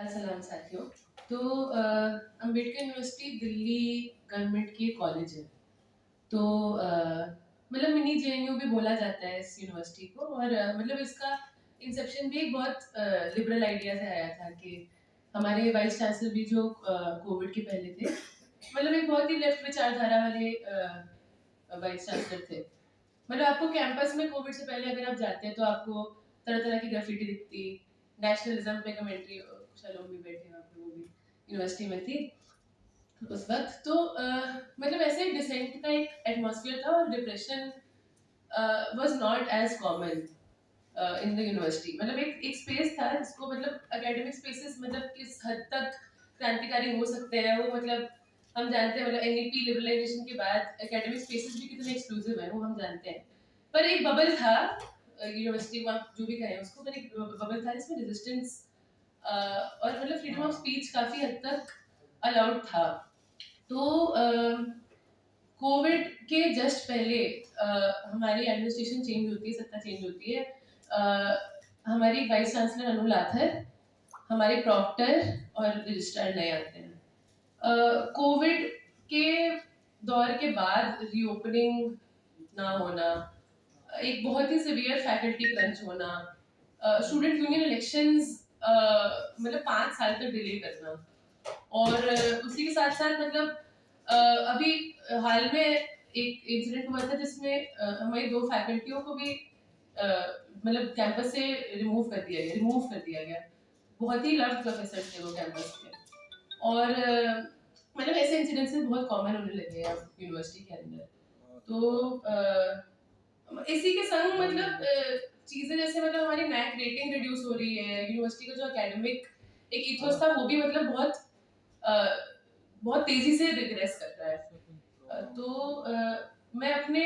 सलाम साथियों। तो अम्बेडकर यूनिवर्सिटी दिल्ली गवर्नमेंट की कॉलेज है। तो मतलब मिनी जेएनयू भी बोला जाता है इस यूनिवर्सिटी को। और मतलब इसका इंसेप्शन भी एक बहुत लिबरल आइडिया से आया था कि हमारे वाइस चांसलर भी जो कोविड के पहले थे, मतलब एक बहुत ही लेफ्ट विचारधारा वाले वाइस चांसलर थे। मतलब आपको कैंपस में कोविड से पहले अगर आप जाते हैं तो आपको तरह तरह की ग्राफिटी दिखती, नेशनलिज्म पे कमेंट्री, चलो भी बैठे वहाँ पे, वो भी यूनिवर्सिटी में थी उस वक्त। तो मतलब ऐसे डिसेंट का एक एटमॉस्फेयर था और depression was not as common in the university. मतलब एक स्पेस था जिसको मतलब एकेडमिक स्पेसेस मतलब किस हद तक क्रांतिकारी हो सकते हैं वो मतलब हम जानते हैं। मतलब एनईपी लिबरलाइजेशन के बाद एकेडमिक स्पेसेस भी कितने एक्सक्लूसिव है वो हम जानते हैं। पर एक बबल था यूनिवर्सिटी में, आप जो भी कहें उसको, पर एक बबल था जिसमें रेजिस्टेंस और मतलब फ्रीडम ऑफ स्पीच काफी हद तक अलाउड था। तो कोविड के जस्ट पहले हमारी एडमिनिस्ट्रेशन चेंज होती है, सत्ता चेंज होती है। हमारी वाइस चांसलर अनु लाथर, हमारे प्रॉक्टर और रजिस्ट्रार नए आते हैं। कोविड के दौर के बाद रीओपनिंग ना होना, एक बहुत ही सिवियर फैकल्टी क्रंच होना, स्टूडेंट यूनियन इलेक्शंस मतलब 5 साल तक डिले करना, और उसी के साथ साथ मतलब अभी हाल में एक इंसिडेंट हुआ था जिसमें हमारी 2 फैकल्टियों को भी मतलब कैंपस से रिमूव कर दिया गया। बहुत ही लव्ड प्रोफेसर थे वो कैंपस के। और मतलब ऐसे इंसिडेंट्स बहुत कॉमन होने लगे हैं अब यूनिवर्सिटी के अंदर। तो इसी के संग मतलब चीजें जैसे मतलब हमारी नैक रेटिंग रिड्यूस हो रही है, यूनिवर्सिटी का जो एकेडमिक एक इथोस था वो भी मतलब बहुत तेजी से रिग्रेस कर रहा है। तो मैं अपने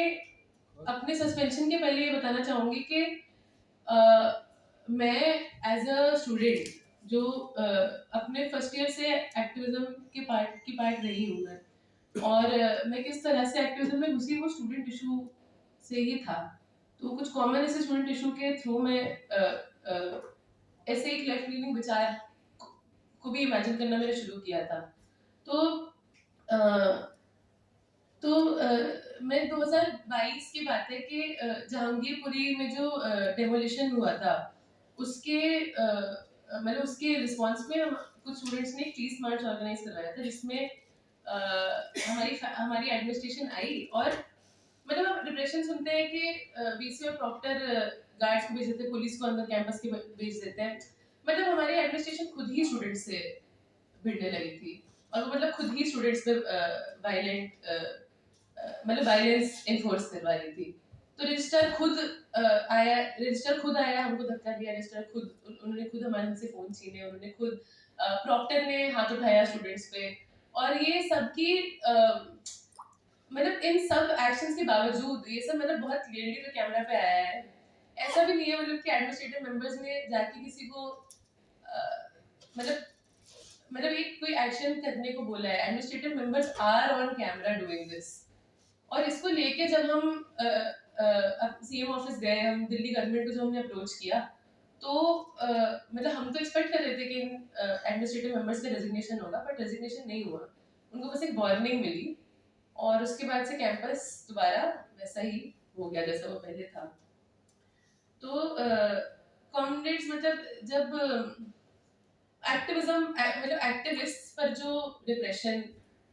अपने सस्पेंशन के पहले ये बताना चाहूंगी कि मैं एज अ स्टूडेंट जो अपने फर्स्ट ईयर से एक्टिविज्म की पार्ट रही हूँ मैं, और मैं किस तरह से एक्टिविज्म में घुसी वो स्टूडेंट इशू से ही था। तो कुछ कॉमन ऐसे स्टूडेंट इशू के थ्रू मैं ऐसे एक लेफ्ट लीनिंग विचार को भी इमेजिन करना मैंने शुरू किया था। तो अ, मैं 2022 की बात है कि जहांगीरपुरी में जो डेमोलिशन हुआ था उसके मतलब उसके रिस्पांस में कुछ स्टूडेंट्स ने एक पीस मार्च ऑर्गेनाइज करवाया था जिसमें हमारी एडमिनिस्ट्रेशन आई। और मतलब आप डिप्रेशन सुनते हैं कि वीसी और प्रॉक्टर गार्ड्स को भेज देते हैं, पुलिस को अंदर कैंपस के भेज देते हैं। मतलब हमारी एडमिनिस्ट्रेशन खुद ही स्टूडेंट्स से भिड़ने लगी थी, और वो मतलब खुद ही स्टूडेंट्स पे वायलेंट मतलब वायलेंस एनफोर्स करवा रही थी। तो रजिस्टर खुद आया, हमको धक्का दिया। रजिस्टर खुद, उन्होंने खुद हमारे से फोन छीने, उन्होंने खुद प्रॉक्टर ने हाथ उठाया स्टूडेंट्स पे। और ये सबकी मतलब इन सब एक्शंस के बावजूद ये सब मतलब बहुत क्लियरली तो कैमरा पे आया है। ऐसा भी नहीं है मतलब कि एडमिनिस्ट्रेटिव मेंबर्स ने जाके किसी को मतलब एक कोई एक्शन करने को बोला है। Administrative members are on camera doing this. और इसको लेके जब हम सीएम ऑफिस गए, हम दिल्ली गवर्नमेंट को जो हमने अप्रोच किया, तो मतलब हम तो एक्सपेक्ट कर रहे थे कि एडमिनिस्ट्रेटिव मेंबर्स का रेजिग्नेशन होगा, बट रेजिग्नेशन नहीं हुआ। उनको बस एक वार्निंग मिली और उसके बाद से कैंपस दोबारा वैसा ही हो गया जैसा वो पहले था। तो कॉमरेड्स मतलब जब एक्टिविज्म मतलब एक्टिविस्ट पर जो डिप्रेशन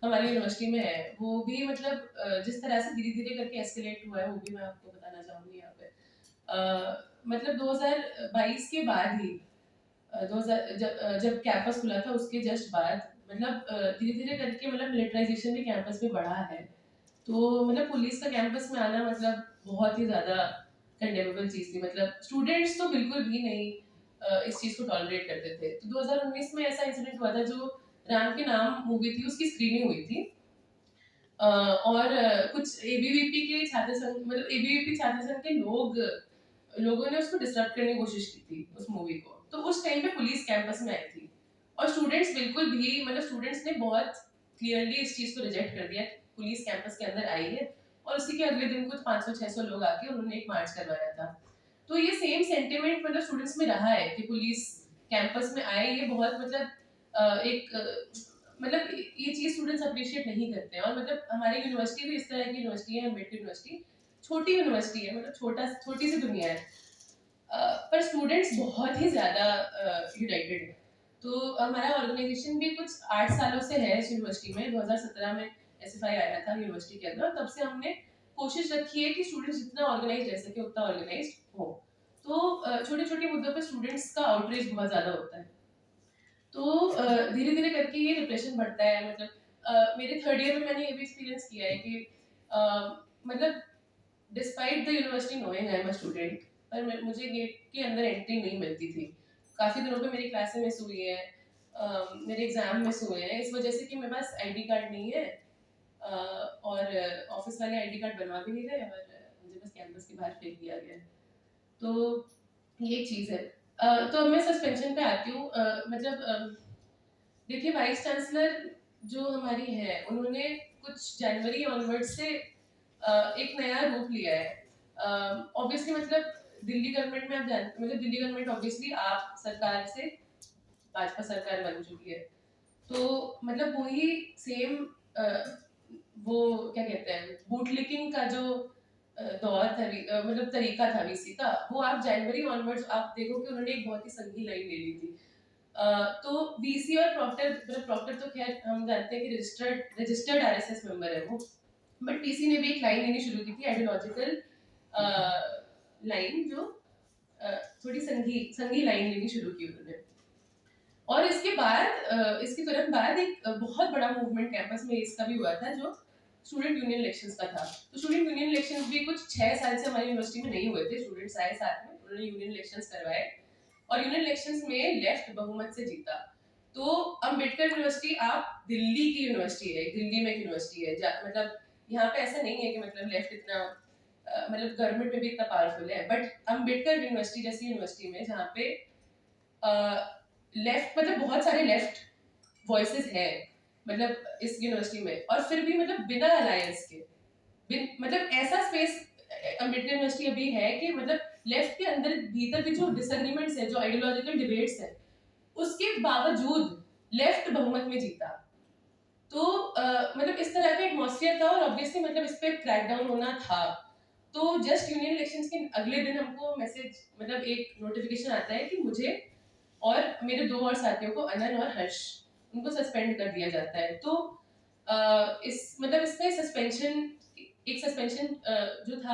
हमारी यूनिवर्सिटी में है वो भी मतलब जिस तरह से धीरे धीरे करके एस्केलेट हुआ है वो भी मैं आपको बताना चाहूंगी यहाँ पे। मतलब 2022 के बाद ही 2000 जब कैंपस खुला था उसके जस्ट बाद मतलब धीरे धीरे करके मतलब मिलिटराइजेशन भी कैंपस में बढ़ा है। तो मतलब पुलिस का कैंपस में आना मतलब बहुत ही ज्यादा कंडेमेबल चीज थी। मतलब स्टूडेंट्स तो बिल्कुल भी नहीं इस चीज को टॉलरेट करते थे। तो 2019 में ऐसा इंसिडेंट हुआ था, जो राम के नाम मूवी थी उसकी स्क्रीनिंग हुई थी। और कुछ एबीवीपी के छात्र संघ मतलब एबीवीपी छात्र संघ के लोगों ने उसको डिस्टर्ब करने की कोशिश की थी उस मूवी को। तो उस टाइम पे पुलिस कैंपस में आई थी और स्टूडेंट्स बिल्कुल भी मतलब स्टूडेंट्स ने बहुत क्लियरली इस चीज को रिजेक्ट कर दिया। पुलिस कैंपस के अंदर आई है और उसी के अगले दिन कुछ 500-600 लोग आके उन्होंने एक मार्च करवाया था। तो ये सेम सेंटिमेंट मतलब स्टूडेंट्स में रहा है कि पुलिस कैंपस में आए, ये बहुत मतलब मतलब ये चीज़ स्टूडेंट्स अप्रिशिएट नहीं करते हैं। और मतलब हमारी यूनिवर्सिटी भी इस तरह की यूनिवर्सिटी है, अम्बेडकर यूनिवर्सिटी छोटी यूनिवर्सिटी है, मतलब छोटी सी दुनिया है, पर स्टूडेंट्स बहुत ही ज़्यादा यूनाइटेड है। तो हमारा ऑर्गेनाइजेशन भी कुछ 8 सालों से है इस यूनिवर्सिटी में। 2017 में एसएफआई आया था यूनिवर्सिटी के अंदर, तब से हमने कोशिश रखी है कि स्टूडेंट्स जितना ऑर्गेनाइज रह सके उतना ऑर्गेनाइज हो। तो छोटे छोटे मुद्दों पर स्टूडेंट्स का आउटरीच बहुत ज़्यादा होता है। तो धीरे धीरे करके ये रिप्रेशन बढ़ता है। मतलब मेरे थर्ड ईयर में मैंने ये भी एक्सपीरियंस किया है कि मतलब despite the university knowing I am a student, पर मुझे गेट के अंदर एंट्री नहीं मिलती थी। काफ़ी दिनों पे मेरी क्लासें मिस हुई है, मेरे एग्ज़ाम मिस हुए हैं इस वजह से कि मेरे पास आईडी कार्ड नहीं है, और ऑफिस वाले आईडी कार्ड बनवा भी नहीं रहे, और मुझे बस कैंपस के बाहर फेंक दिया गया है। तो ये एक चीज़ है। तो अब मैं सस्पेंशन पे आती हूँ। देखिए, वाइस चांसलर जो हमारी है, उन्होंने कुछ जनवरी ऑनवर्ड से एक नया रूप लिया है। ऑब्वियसली मतलब दिल्ली गवर्नमेंट में आप जानते, मतलब दिल्ली गवर्नमेंट ऑब्वियसली आप सरकार से भाजपा सरकार बन चुकी है। तो मतलब वही सेम वो क्या कहते हैं, बूटलिकिंग का जो दौर था, मतलब तरीका था वीसी का, वो आप जनवरी ऑनवर्ड्स आप देखो कि उन्होंने एक बहुत ही संघी लाइन ले ली थी। तो वीसी और प्रॉक्टर, मतलब प्रॉक्टर तो खैर हम जानते हैं कि रजिस्टर्ड आरएसएस मेंबर है वो, बट टीसी ने भी एक लाइन लेनी शुरू की थी, आइडियोलॉजिकल लाइन, जो थोड़ी संघी लाइन लेनी शुरू की उन्होंने। और इसके बाद इसके तुरंत बाद एक बहुत बड़ा मूवमेंट कैंपस में इसका भी हुआ था, जो स्टूडेंट यूनियन इलेक्शंस का था। तो स्टूडेंट यूनियन इलेक्शंस भी कुछ 6 साल से हमारी यूनिवर्सिटी में नहीं हुए थे। स्टूडेंट्स आए साथ में, उन्होंने यूनियन इलेक्शंस करवाए, और यूनियन इलेक्शंस में लेफ्ट बहुमत से जीता। तो अम्बेडकर यूनिवर्सिटी आप दिल्ली की यूनिवर्सिटी है, दिल्ली में यूनिवर्सिटी है, मतलब यहाँ पे ऐसा नहीं है कि मतलब लेफ्ट इतना मतलब गवर्नमेंट में भी इतना पावरफुल है, बट अम्बेडकर यूनिवर्सिटी जैसी यूनिवर्सिटी में जहाँ पे लेफ्ट मतलब बहुत सारे लेफ्ट वॉइसेस हैं मतलब इस यूनिवर्सिटी में, और फिर भी मतलब बिना अलायंस के, मतलब ऐसा स्पेस अम्बेडकर यूनिवर्सिटी अभी है कि मतलब लेफ्ट के अंदर भीतर भी जो डिसएग्रीमेंट्स है, जो आइडियोलॉजिकल डिबेट्स है, उसके बावजूद लेफ्ट बहुमत में जीता। तो मतलब इस तरह का एटमॉस्फेयर था, और ऑब्वियसली मतलब इस पे क्रैकडाउन होना था। तो जस्ट यूनियन इलेक्शंस के अगले दिन हमको मैसेज, मतलब एक नोटिफिकेशन आता है कि मुझे और मेरे 2 और साथियों को, अनन और हर्ष, उनको सस्पेंड कर दिया जाता है। तो इस मतलब इसका सस्पेंशन, एक सस्पेंशन जो था